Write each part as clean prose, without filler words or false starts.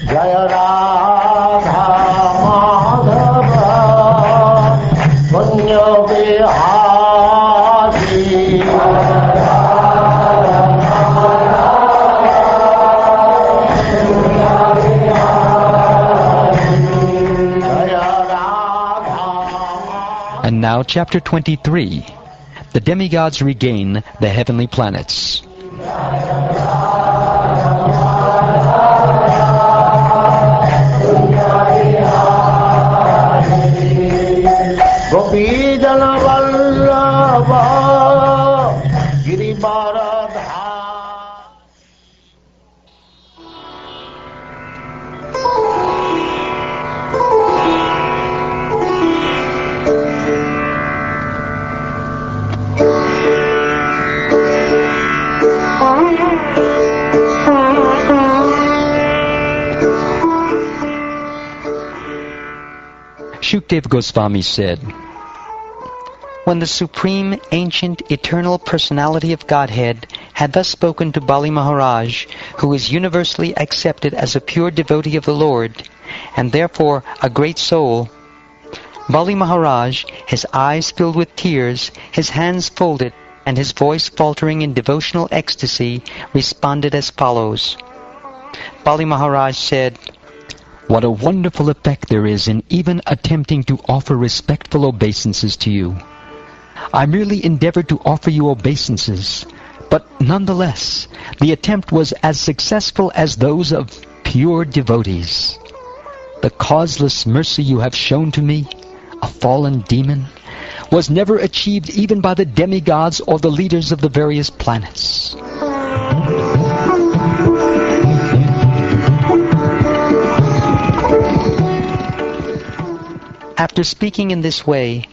Jaya Radha Madhava Punya Vihari And now chapter 23. The demigods regain the heavenly planets. Gopi Jana Vallabha Girivaradha. Shukdev Goswami said, when the Supreme, Ancient, Eternal Personality of Godhead had thus spoken to Bali Maharaj, who is universally accepted as a pure devotee of the Lord, and therefore a great soul, Bali Maharaj, his eyes filled with tears, his hands folded, and his voice faltering in devotional ecstasy, responded as follows. Bali Maharaj said, what a wonderful effect there is in even attempting to offer respectful obeisances to you. I merely endeavored to offer you obeisances, but nonetheless, the attempt was as successful as those of pure devotees. The causeless mercy you have shown to me, a fallen demon, was never achieved even by the demigods or the leaders of the various planets. After speaking in this way,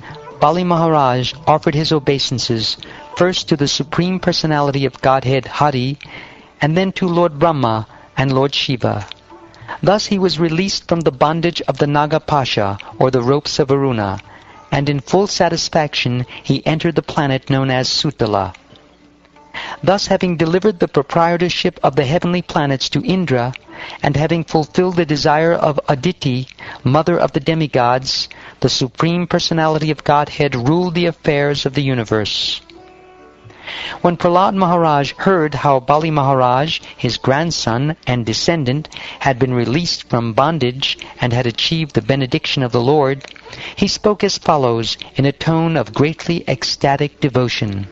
Bali Maharaj offered his obeisances first to the Supreme Personality of Godhead Hari, and then to Lord Brahma and Lord Shiva. Thus he was released from the bondage of the Naga Pasha, or the ropes of Varuna, and in full satisfaction he entered the planet known as Sutala. Thus, having delivered the proprietorship of the heavenly planets to Indra, and having fulfilled the desire of Aditi, mother of the demigods, the Supreme Personality of Godhead ruled the affairs of the universe. When Prahlad Maharaj heard how Bali Maharaj, his grandson and descendant, had been released from bondage and had achieved the benediction of the Lord, he spoke as follows in a tone of greatly ecstatic devotion.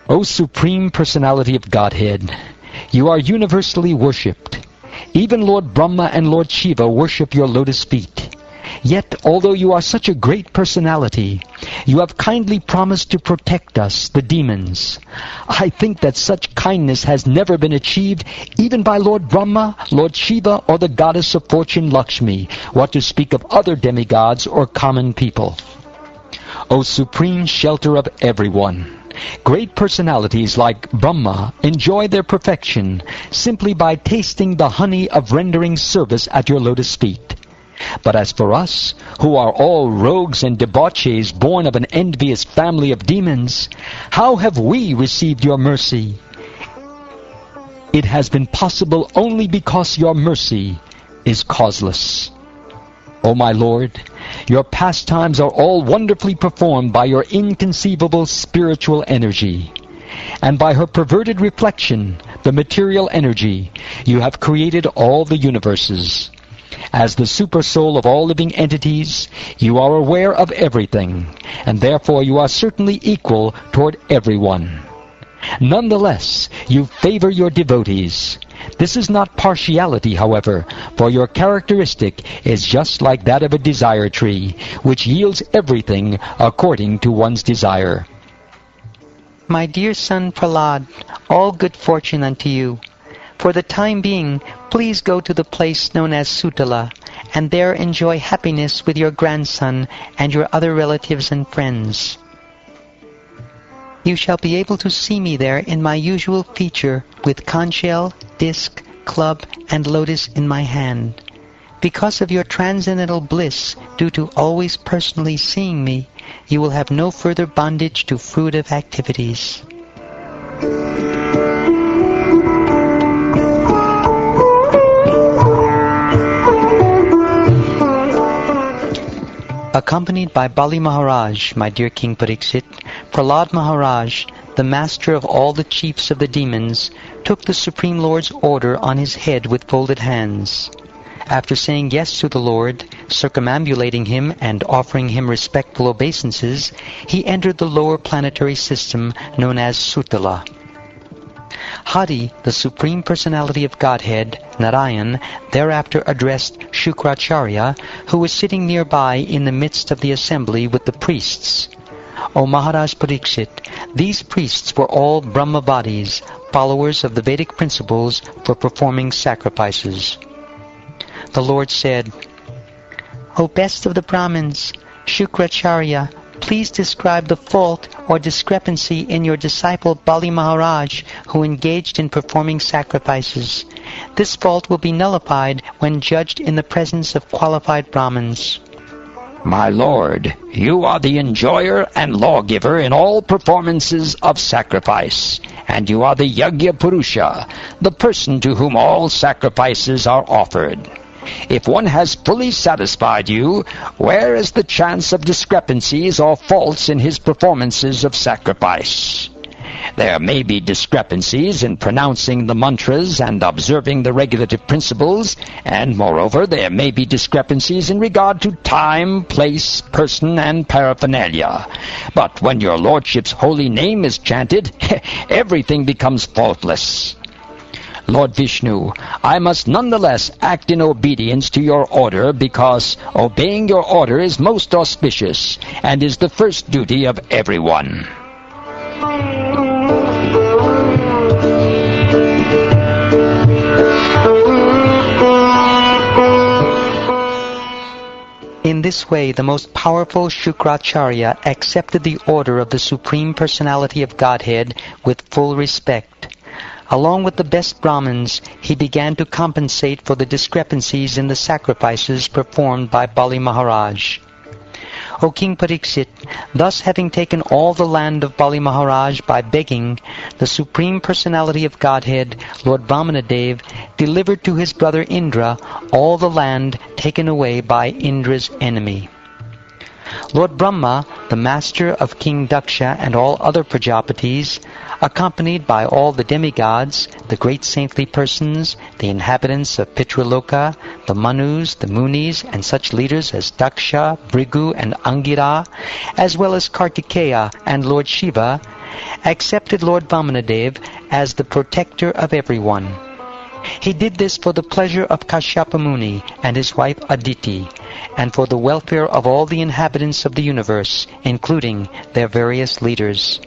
O Supreme Personality of Godhead, you are universally worshipped. Even Lord Brahma and Lord Shiva worship your lotus feet. Yet, although you are such a great personality, you have kindly promised to protect us, the demons. I think that such kindness has never been achieved even by Lord Brahma, Lord Shiva, or the goddess of fortune Lakshmi, what to speak of other demigods or common people. O supreme shelter of everyone, great personalities like Brahma enjoy their perfection simply by tasting the honey of rendering service at your lotus feet. But as for us, who are all rogues and debauchees born of an envious family of demons, how have we received your mercy? It has been possible only because your mercy is causeless. O my Lord, your pastimes are all wonderfully performed by your inconceivable spiritual energy. And by her perverted reflection, the material energy, you have created all the universes. As the supersoul of all living entities, you are aware of everything, and therefore you are certainly equal toward everyone. Nonetheless, you favor your devotees. This is not partiality, however, for your characteristic is just like that of a desire tree, which yields everything according to one's desire. My dear son Prahlad, all good fortune unto you. For the time being, please go to the place known as Sutala, and there enjoy happiness with your grandson and your other relatives and friends. You shall be able to see me there in my usual feature with conch shell, disc, club, and lotus in my hand. Because of your transcendental bliss due to always personally seeing me, you will have no further bondage to fruitive activities. Accompanied by Bali Maharaj, my dear King Pariksit, Prahlad Maharaj, the master of all the chiefs of the demons, took the Supreme Lord's order on his head with folded hands. After saying yes to the Lord, circumambulating him and offering him respectful obeisances, he entered the lower planetary system known as Sutala. Hari, the Supreme Personality of Godhead, Narayan, thereafter addressed Shukracharya, who was sitting nearby in the midst of the assembly with the priests. O Maharaj Pariksit, these priests were all Brahmavadis, followers of the Vedic principles for performing sacrifices. The Lord said, O best of the Brahmins, Shukracharya, please describe the fault or discrepancy in your disciple Bali Maharaj, who engaged in performing sacrifices. This fault will be nullified when judged in the presence of qualified Brahmins. My lord, you are the enjoyer and lawgiver in all performances of sacrifice, and you are the Yajna Purusha, the person to whom all sacrifices are offered. If one has fully satisfied you, where is the chance of discrepancies or faults in his performances of sacrifice? There may be discrepancies in pronouncing the mantras and observing the regulative principles, and moreover there may be discrepancies in regard to time, place, person, and paraphernalia. But when your lordship's holy name is chanted, everything becomes faultless. Lord Vishnu, I must nonetheless act in obedience to your order, because obeying your order is most auspicious and is the first duty of everyone. In this way, the most powerful Shukracharya accepted the order of the Supreme Personality of Godhead with full respect. Along with the best Brahmins, he began to compensate for the discrepancies in the sacrifices performed by Bali Maharaj. O King Pariksit, thus having taken all the land of Bali Maharaj by begging, the Supreme Personality of Godhead, Lord Vamanadev, delivered to his brother Indra all the land taken away by Indra's enemy. Lord Brahma, the master of King Daksha and all other Prajapatis, accompanied by all the demigods, the great saintly persons, the inhabitants of Pitraloka, the Manus, the Munis, and such leaders as Daksha, Bhrigu, and Angira, as well as Kartikeya and Lord Shiva, accepted Lord Vamanadev as the protector of everyone. He did this for the pleasure of Kashyapa Muni and his wife Aditi, and for the welfare of all the inhabitants of the universe, including their various leaders.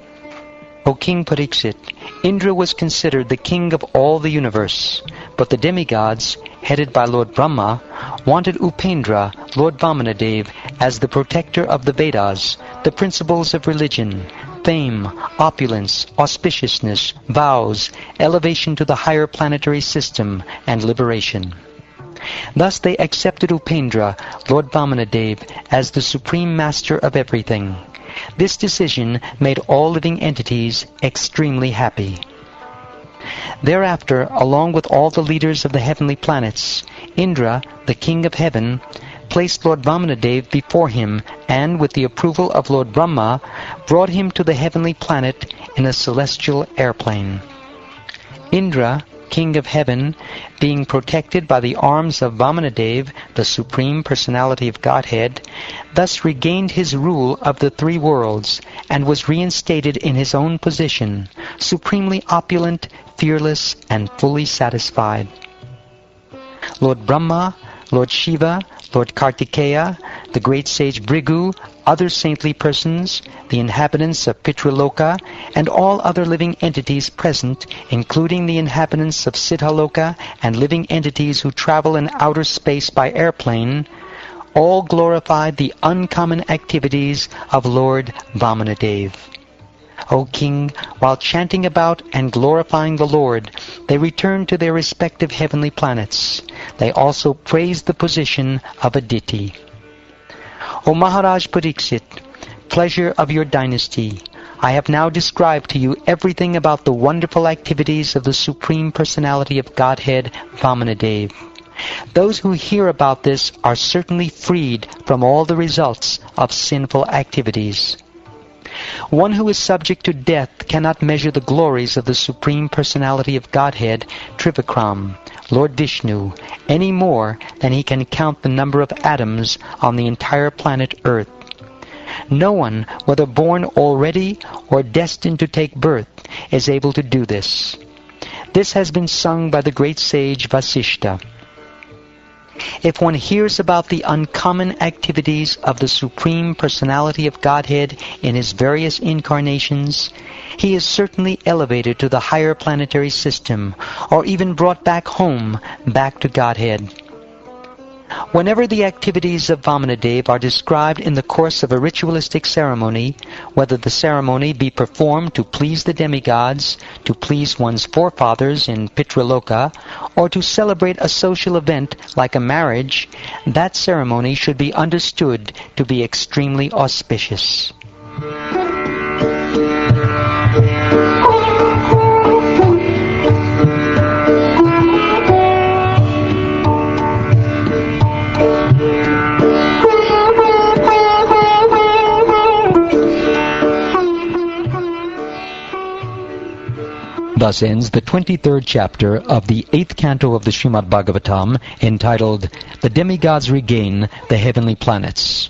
O King Pariksit, Indra was considered the king of all the universe, but the demigods, headed by Lord Brahma, wanted Upendra, Lord Vamanadev, as the protector of the Vedas, the principles of religion, fame, opulence, auspiciousness, vows, elevation to the higher planetary system, and liberation. Thus they accepted Upendra, Lord Vamanadev, as the supreme master of everything. This decision made all living entities extremely happy. Thereafter, along with all the leaders of the heavenly planets, Indra, the king of heaven, placed Lord Vamanadev before him, and with the approval of Lord Brahma, brought him to the heavenly planet in a celestial airplane. Indra, king of heaven, being protected by the arms of Vamanadev, the Supreme Personality of Godhead, thus regained his rule of the three worlds, and was reinstated in his own position, supremely opulent, fearless, and fully satisfied. Lord Brahma, Lord Shiva, Lord Kartikeya, the great sage Bhrigu, other saintly persons, the inhabitants of Pitraloka, and all other living entities present, including the inhabitants of Siddhaloka and living entities who travel in outer space by airplane, all glorified the uncommon activities of Lord Vamanadev. O King, while chanting about and glorifying the Lord, they returned to their respective heavenly planets. They also praised the position of Aditi. O Maharaj Pariksit, pleasure of your dynasty, I have now described to you everything about the wonderful activities of the Supreme Personality of Godhead, Vamanadev. Those who hear about this are certainly freed from all the results of sinful activities. One who is subject to death cannot measure the glories of the Supreme Personality of Godhead, Trivikram, Lord Vishnu, any more than he can count the number of atoms on the entire planet Earth. No one, whether born already or destined to take birth, is able to do this. This has been sung by the great sage Vasishta. If one hears about the uncommon activities of the Supreme Personality of Godhead in his various incarnations, he is certainly elevated to the higher planetary system, or even brought back home, back to Godhead. Whenever the activities of Vamanadev are described in the course of a ritualistic ceremony, whether the ceremony be performed to please the demigods, to please one's forefathers in Pitraloka, or to celebrate a social event like a marriage, that ceremony should be understood to be extremely auspicious. Thus ends the 23rd chapter of the 8th canto of the Srimad Bhagavatam, entitled, The Demigods Regain the Heavenly Planets.